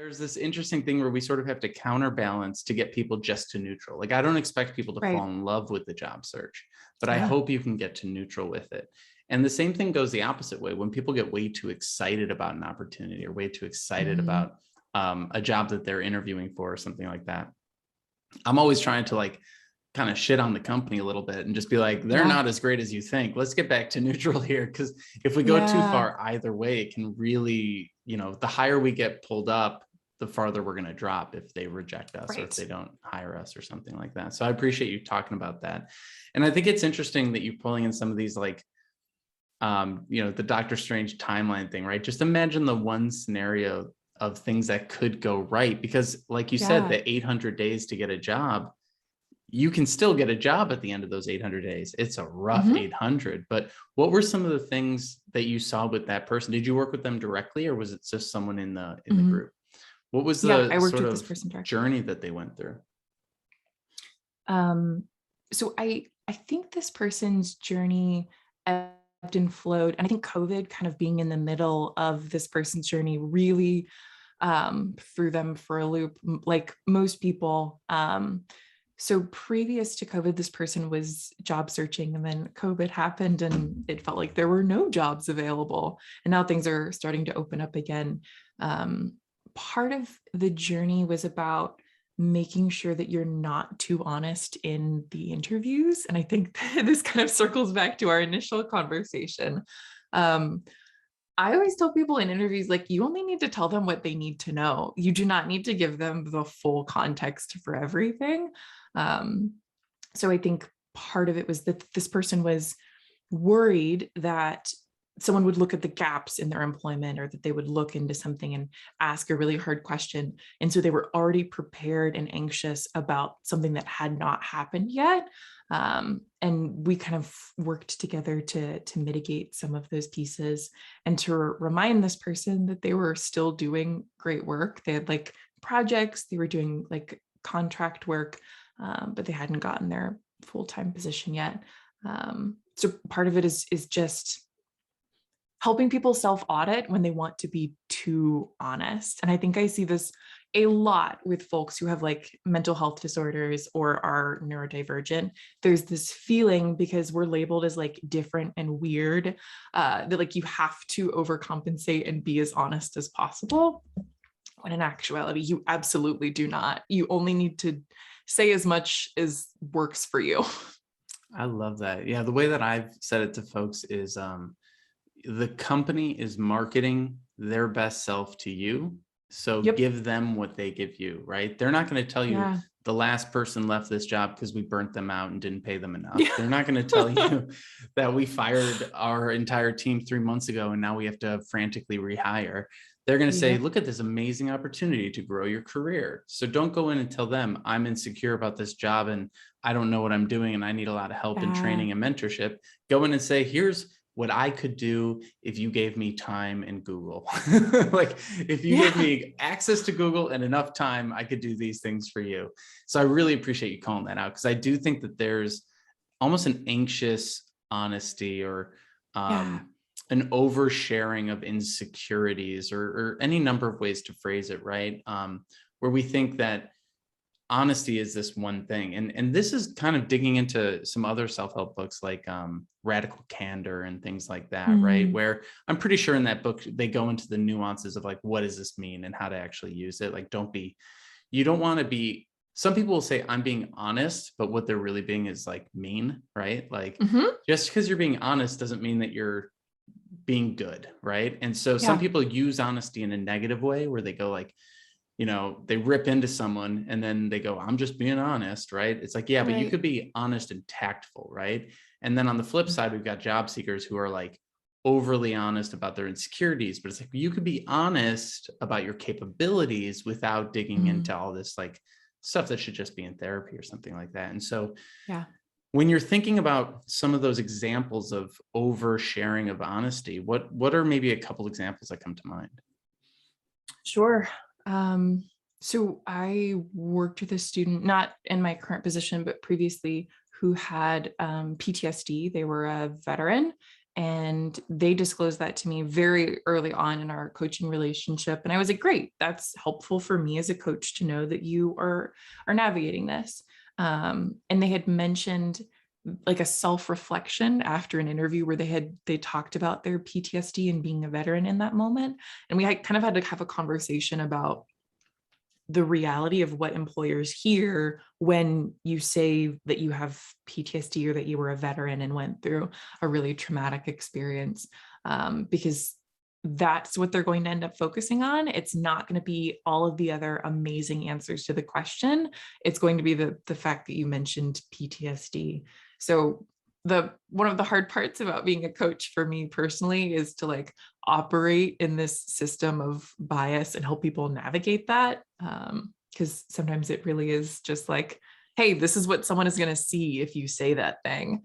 there's this interesting thing where we sort of have to counterbalance to get people just to neutral. Like, I don't expect people to Right. fall in love with the job search, but I Yeah. hope you can get to neutral with it. And the same thing goes the opposite way. When people get way too excited about an opportunity or way too excited Mhm. about a job that they're interviewing for or something like that, I'm always trying to like kind of shit on the company a little bit and just be like, they're Yeah. not as great as you think. Let's get back to neutral here. Because if we go too Yeah. far either way, it can really, the higher we get pulled up, the farther we're going to drop if they reject us or if Right. they don't hire us or something like that. So I appreciate you talking about that. And I think it's interesting that you're pulling in some of these like, the Doctor Strange timeline thing, right? Just imagine the one scenario of things that could go right. Because like you said, Yeah. the 800 days to get a job, you can still get a job at the end of those 800 days. It's a rough Mhm. 800, but what were some of the things that you saw with that person? Did you work with them directly or was it just someone in the Mhm. group? What was Yeah, the I worked sort with this of person directly. journey that they went through? Um, so I think this person's journey ebbed and flowed, and I think COVID kind of being in the middle of this person's journey really threw them for a loop, like most people. So previous to COVID, this person was job searching, and then COVID happened, and it felt like there were no jobs available. And now things are starting to open up again. Um, Part of the journey was about making sure that you're not too honest in the interviews. And I think this kind of circles back to our initial conversation. Um, I always tell people in interviews, like, you only need to tell them what they need to know. You do not need to give them the full context for everything. Um, so I think part of it was that this person was worried that someone would look at the gaps in their employment or that they would look into something and ask a really hard question. And so they were already prepared and anxious about something that had not happened yet. And we kind of worked together to mitigate some of those pieces and to remind this person that they were still doing great work. They had like projects, they were doing like contract work, but they hadn't gotten their full-time position yet. So part of it is just helping people self-audit when they want to be too honest. And I think I see this a lot with folks who have like mental health disorders or are neurodivergent. There's this feeling because we're labeled as like different and weird, that like you have to overcompensate and be as honest as possible. When in actuality, you absolutely do not. You only need to say as much as works for you. I love that. Yeah, the way that I've said it to folks is the company is marketing their best self to you. So Yep. give them what they give you, right? They're not going to tell you Yeah. the last person left this job because we burnt them out and didn't pay them enough. Yeah. They're not going to tell you that we fired our entire team 3 months ago and now we have to frantically rehire. They're going to say, Yep. look at this amazing opportunity to grow your career. So don't go in and tell them I'm insecure about this job and I don't know what I'm doing and I need a lot of help and Yeah. training and mentorship. Go in and say, here's what I could do if you gave me time in Google. Like if you gave Yeah. me access to Google and enough time, I could do these things for you. So I really appreciate you calling that out because I do think that there's almost an anxious honesty or Yeah. an oversharing of insecurities or any number of ways to phrase it, right? Where we think that honesty is this one thing, and this is kind of digging into some other self-help books like Radical Candor and things like that, right? Mm. Where I'm pretty sure in that book they go into the nuances of like what does this mean and how to actually use it. Like you don't want to be, some people will say I'm being honest, but what they're really being is like mean, right? Like Mhm. just because you're being honest doesn't mean that you're being good, right? And so some Yeah. people use honesty in a negative way where they go like, they rip into someone and then they go, I'm just being honest, right? It's like, yeah, but you Right. could be honest and tactful, right? And then on the flip side, we've got job seekers who are like overly honest about their insecurities, but it's like you could be honest about your capabilities without digging Mm. into all this like stuff that should just be in therapy or something like that. And so Yeah. when you're thinking about some of those examples of oversharing of honesty, what are maybe a couple examples that come to mind? Sure. Um, so I worked with a student, not in my current position, but previously, who had PTSD. They were a veteran And they disclosed that to me very early on in our coaching relationship. And I was like, great, that's helpful for me as a coach to know that you are navigating this. And they had mentioned like a self-reflection after an interview where they talked about their PTSD and being a veteran in that moment. And we had kind of had to have a conversation about the reality of what employers hear when you say that you have PTSD or that you were a veteran and went through a really traumatic experience, because that's what they're going to end up focusing on. It's not going to be all of the other amazing answers to the question. It's going to be the fact that you mentioned PTSD. So one of the hard parts about being a coach for me personally is to like operate in this system of bias and help people navigate that. Because sometimes it really is just like, hey, this is what someone is going to see if you say that thing.